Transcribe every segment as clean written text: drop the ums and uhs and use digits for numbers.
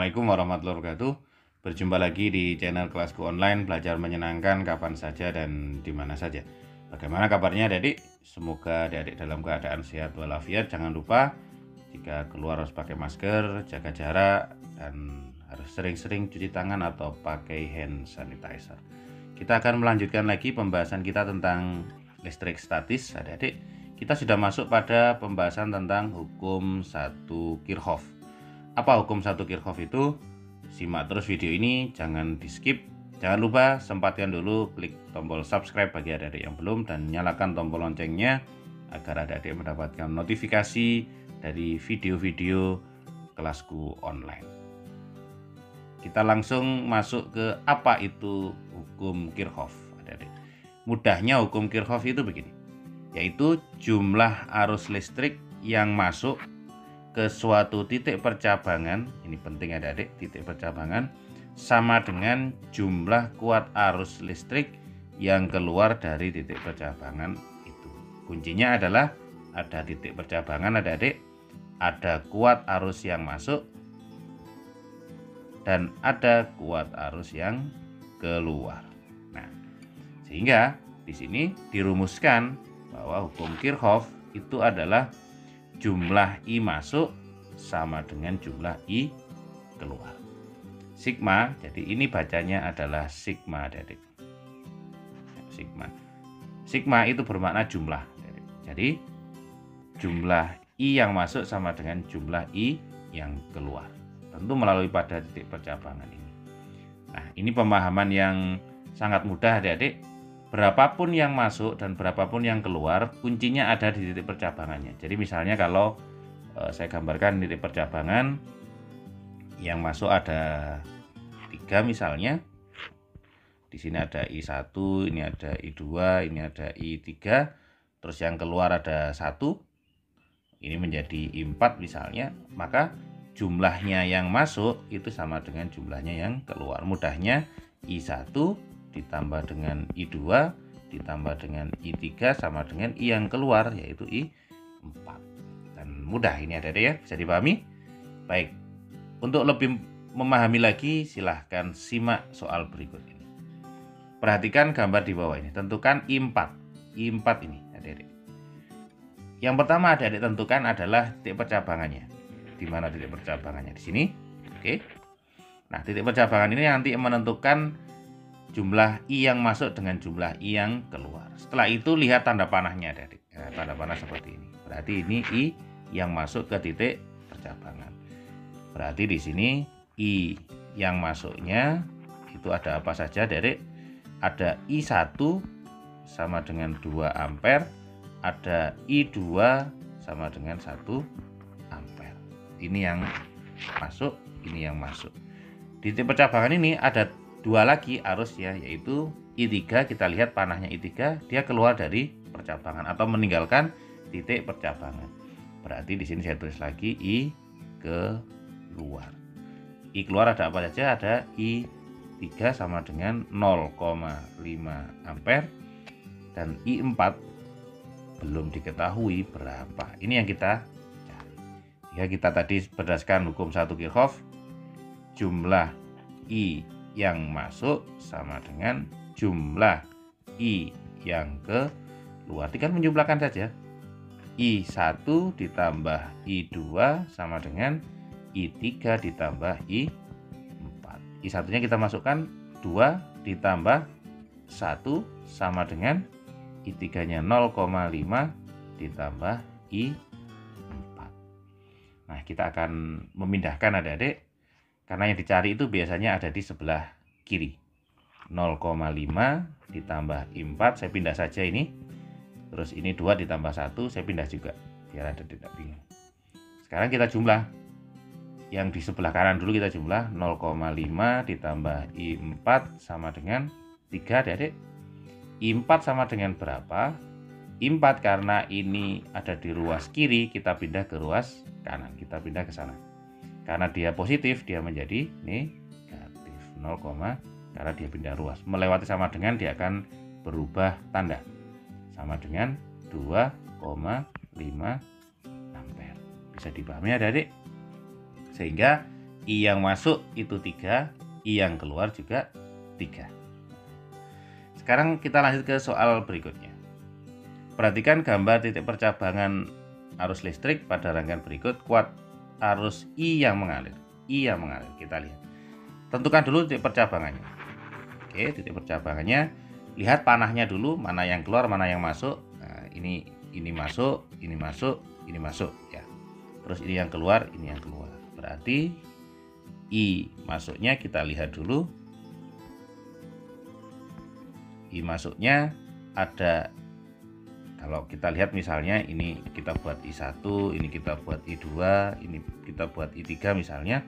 Assalamualaikum warahmatullahi wabarakatuh. Berjumpa lagi di channel kelasku online belajar menyenangkan kapan saja dan di mana saja. Bagaimana kabarnya adik-adik? Semoga adik-adik dalam keadaan sehat walafiat. Jangan lupa jika keluar harus pakai masker, jaga jarak, dan harus sering-sering cuci tangan atau pakai hand sanitizer. Kita akan melanjutkan lagi pembahasan kita tentang listrik statis adik-adik. Kita sudah masuk pada pembahasan tentang hukum 1 Kirchhoff. Apa hukum 1 Kirchhoff itu? Simak terus video ini, jangan di skip. Jangan lupa sempatkan dulu klik tombol subscribe bagi adik-adik yang belum dan nyalakan tombol loncengnya agar adik-adik mendapatkan notifikasi dari video-video kelasku online. Kita langsung masuk ke apa itu hukum Kirchhoff adik-adik. Mudahnya hukum Kirchhoff itu begini, yaitu jumlah arus listrik yang masuk ke suatu titik percabangan, ini penting adik-adik, titik percabangan sama dengan jumlah kuat arus listrik yang keluar dari titik percabangan itu. Kuncinya adalah ada titik percabangan adik-adik, ada kuat arus yang masuk, dan ada kuat arus yang keluar. Nah, sehingga di sini dirumuskan bahwa hukum Kirchhoff itu adalah jumlah I masuk sama dengan jumlah I keluar. Sigma, jadi ini bacanya adalah sigma adik-adik. Sigma. Sigma itu bermakna jumlah adik-adik. Jadi jumlah I yang masuk sama dengan jumlah I yang keluar. Tentu melalui pada titik percabangan ini. Nah, ini pemahaman yang sangat mudah adik-adik. Berapapun yang masuk dan berapapun yang keluar, kuncinya ada di titik percabangannya. Jadi misalnya kalau saya gambarkan titik percabangan, yang masuk ada 3 misalnya. Di sini ada I1, ini ada I2, ini ada I3, terus yang keluar ada 1. Ini menjadi I4 misalnya, maka jumlahnya yang masuk itu sama dengan jumlahnya yang keluar. Mudahnya I1 ditambah dengan I2 ditambah dengan I3 sama dengan I yang keluar, yaitu I4. Dan mudah ini adik-adik ya, bisa dipahami? Baik, untuk lebih memahami lagi silahkan simak soal berikut ini. Perhatikan gambar di bawah ini, tentukan I4 ini adik-adik. Yang pertama adik-adik tentukan adalah titik percabangannya. Di mana titik percabangannya? Di sini. Oke. Nah, titik percabangan ini nanti menentukan jumlah I yang masuk dengan jumlah I yang keluar. Setelah itu lihat tanda panahnya adik-adik. Nah, tanda panah seperti ini. Berarti ini I yang masuk ke titik percabangan. Berarti di sini I yang masuknya itu ada apa saja adik-adik? Ada I1 sama dengan 2 ampere, ada I2 sama dengan 1 ampere. Ini yang masuk, ini yang masuk. Di titik percabangan ini ada 2 lagi arus ya, yaitu I3. Kita lihat panahnya I3, dia keluar dari percabangan atau meninggalkan titik percabangan. Berarti di sini saya tulis lagi I keluar. I keluar ada apa saja? Ada I3 sama dengan 0,5 ampere dan I4 belum diketahui berapa. Ini yang kita cari. Jika kita tadi berdasarkan hukum 1 Kirchhoff, jumlah I yang masuk sama dengan jumlah I yang keluar. Tinggal menjumlahkan saja. I1 ditambah I2 sama dengan I3 ditambah I4. I1-nya kita masukkan 2 ditambah 1 sama dengan I3-nya 0,5 ditambah I4. Nah, kita akan memindahkan adik-adik. Karena yang dicari itu biasanya ada di sebelah kiri. 0,5 ditambah I4, saya pindah saja ini. Terus ini 2 ditambah 1, saya pindah juga. Biar ada tidak bingung. Sekarang kita jumlah. Yang di sebelah kanan dulu kita jumlah. 0,5 ditambah I4 sama dengan 3 adik-adik. I4 sama dengan berapa? I4 karena ini ada di ruas kiri, kita pindah ke ruas kanan. Kita pindah ke sana. Karena dia positif, dia menjadi negatif 0, karena dia pindah ruas. Melewati sama dengan dia akan berubah tanda. Sama dengan 2,5 ampere. Bisa dipahami adik-adik? Sehingga I yang masuk itu 3, I yang keluar juga 3. Sekarang kita lanjut ke soal berikutnya. Perhatikan gambar titik percabangan arus listrik pada rangkaian berikut. Kuat arus I yang mengalir. I yang mengalir, kita lihat. Tentukan dulu titik percabangannya. Oke, titik percabangannya. Lihat panahnya dulu, mana yang keluar, mana yang masuk. Nah, ini masuk, ini masuk, ini masuk ya. Terus ini yang keluar, ini yang keluar. Berarti I masuknya kita lihat dulu. I masuknya ada, kalau kita lihat misalnya ini kita buat I1, ini kita buat I2, ini kita buat I3 misalnya.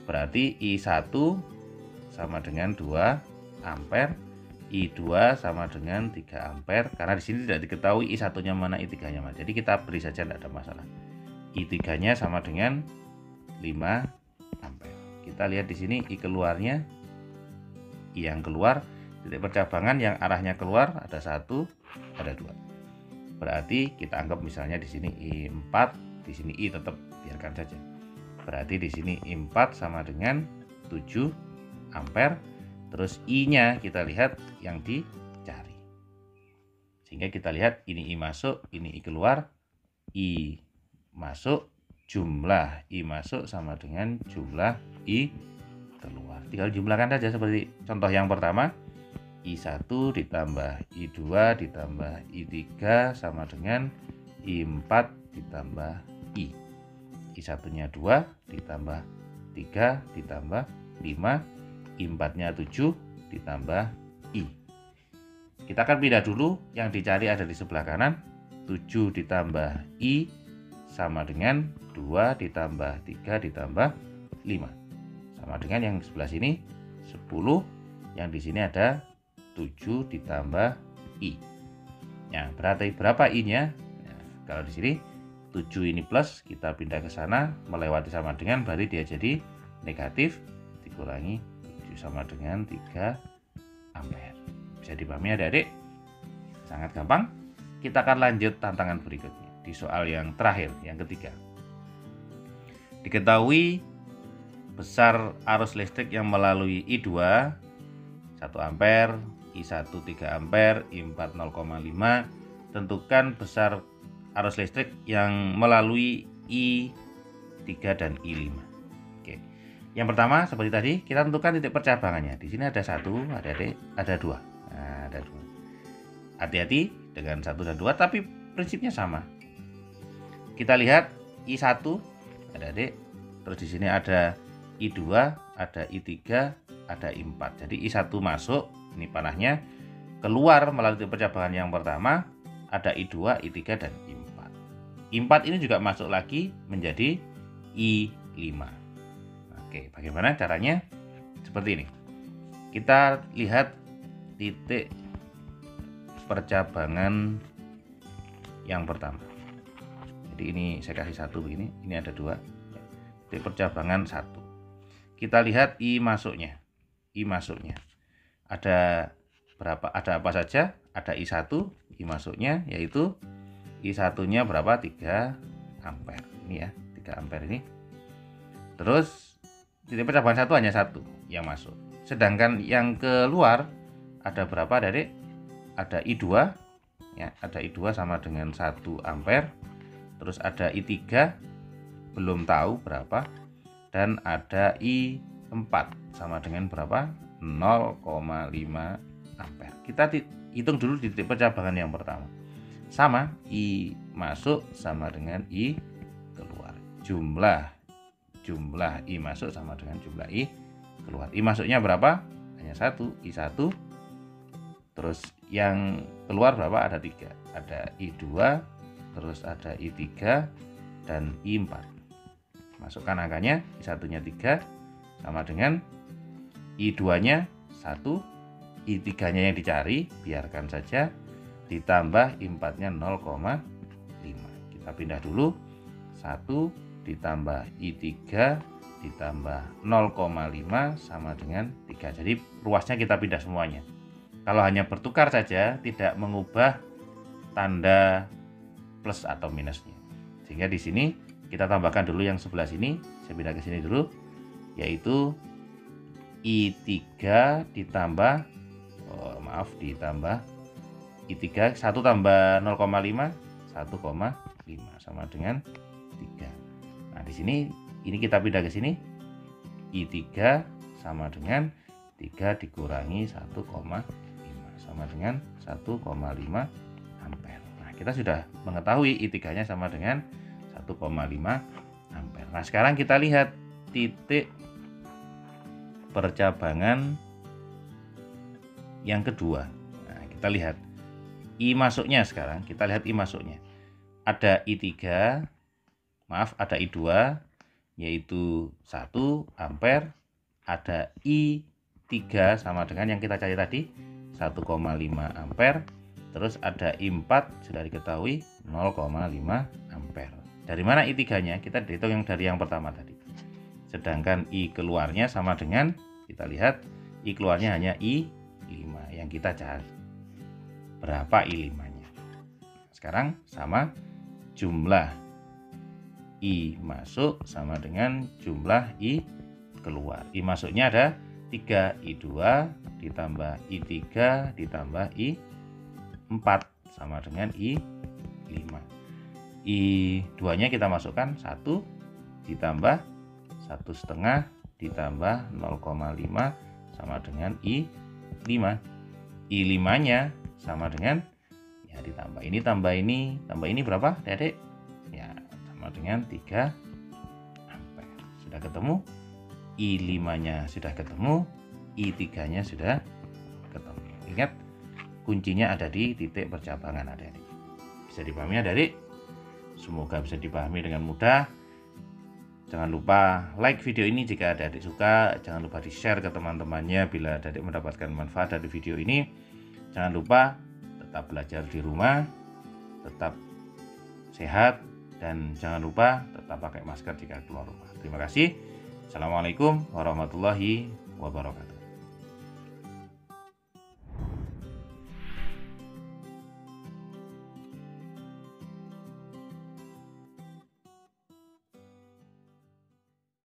Berarti I1 sama dengan 2 ampere, I2 sama dengan 3 ampere. Karena di sini tidak diketahui I1-nya mana, I3-nya mana. Jadi kita beri saja, tidak ada masalah. I3-nya sama dengan 5 ampere. Kita lihat di sini I keluarnya, I yang keluar, titik percabangan yang arahnya keluar ada 1, ada 2. Berarti kita anggap misalnya di sini I4, di sini I tetap biarkan saja. Berarti di sini I4 sama dengan 7 ampere. Terus I-nya kita lihat yang dicari. Sehingga kita lihat ini I masuk, ini I keluar. I masuk, jumlah I masuk sama dengan jumlah I keluar. Tinggal jumlahkan saja seperti contoh yang pertama. I1 ditambah I2 ditambah I3 sama dengan I4 ditambah I. I1-nya 2 ditambah 3 ditambah 5. I4-nya 7 ditambah I. Kita akan pindah dulu, yang dicari ada di sebelah kanan. 7 ditambah I sama dengan 2 ditambah 3 ditambah 5. Sama dengan yang sebelah sini 10, yang di sini ada 7 ditambah I. Nah, berarti berapa I-nya? Nah, kalau di sini 7 ini plus, kita pindah ke sana melewati sama dengan, berarti dia jadi negatif, dikurangi 7 sama dengan 3 ampere. Bisa dipahami adik-adik? Sangat gampang. Kita akan lanjut tantangan berikutnya di soal yang terakhir, yang ketiga. Diketahui besar arus listrik yang melalui I2 1 ampere, I1 3 ampere, I4 0,5. Tentukan besar arus listrik yang melalui I3 dan I5. Oke. Yang pertama seperti tadi, kita tentukan titik percabangannya. Di sini ada 1, ada 2. Nah, ada 2. Hati-hati dengan 1 dan 2, tapi prinsipnya sama. Kita lihat I1, adik-adik. Terus di sini ada I2, ada I3, ada I4. Jadi I1 masuk, ini panahnya, keluar melalui titik percabangan yang pertama, ada I2, I3 dan I4. I4 ini juga masuk lagi menjadi I5. Oke, bagaimana caranya? Seperti ini. Kita lihat titik percabangan yang pertama. Jadi ini saya kasih 1 begini, ini ada 2. Titik percabangan 1. Kita lihat I masuknya. I masuknya. Ada berapa? Ada apa saja? Ada I1, I masuknya yaitu I1-nya berapa? 3 ampere. Ini ya, 3 ampere ini. Terus titik percabangan 1 hanya 1 yang masuk. Sedangkan yang keluar ada berapa, Adik? Ada I2 ya, ada I2 sama dengan 1 ampere. Terus ada I3 belum tahu berapa, dan ada I4 sama dengan berapa? 0,5 ampere. Kita hitung dulu di titik percabangan yang pertama. Sama, I masuk sama dengan I keluar. Jumlah I masuk sama dengan jumlah I keluar. I masuknya berapa? Hanya 1, I1. Terus yang keluar berapa? Ada 3. Ada I2, terus ada I3 dan I4. Masukkan angkanya, I1-nya 3 sama dengan I2-nya 1, I3-nya yang dicari, biarkan saja, ditambah I4-nya 0,5. Kita pindah dulu, 1 ditambah I3 ditambah 0,5 sama dengan 3. Jadi ruasnya kita pindah semuanya. Kalau hanya bertukar saja, tidak mengubah tanda plus atau minusnya. Sehingga di sini kita tambahkan dulu yang sebelah sini, saya pindah ke sini dulu. yaitu I3 ditambah ditambah I3 1 tambah 0,5 1,5 sama dengan 3. Nah, di sini ini kita pindah ke sini. I3 sama dengan 3 dikurangi 1,5 sama dengan 1,5 ampere. Nah, kita sudah mengetahui I3-nya sama dengan 1,5 ampere. Nah, sekarang kita lihat titik percabangan yang kedua. Nah, kita lihat I masuknya sekarang. Kita lihat I masuknya. Ada I3, ada I2 yaitu 1 ampere, ada I3 sama dengan yang kita cari tadi 1,5 ampere, terus ada I4 sudah diketahui 0,5 ampere. Dari mana I3-nya? Kita hitung yang dari yang pertama tadi. Sedangkan I keluarnya sama dengan, kita lihat I keluarnya hanya I5 yang kita cari. Berapa I5-nya? Sekarang sama jumlah I masuk sama dengan jumlah I keluar. I masuknya ada 3, I2 ditambah I3 ditambah I4 sama dengan I5. I2-nya kita masukkan 1 ditambah 1,5 ditambah 0,5 sama dengan I5. I5-nya sama dengan, ya ditambah ini tambah ini berapa Adik? Ya sama dengan 3 ampere. Sudah ketemu. I5-nya sudah ketemu, I3-nya sudah ketemu. Ingat, kuncinya ada di titik percabangan Adik-adik. Bisa dipahami Adik-adik? Semoga bisa dipahami dengan mudah. Jangan lupa like video ini jika Adik-adik suka. Jangan lupa di-share ke teman-temannya bila Adik-adik mendapatkan manfaat dari video ini. Jangan lupa tetap belajar di rumah, tetap sehat, dan jangan lupa tetap pakai masker jika keluar rumah. Terima kasih. Assalamualaikum warahmatullahi wabarakatuh.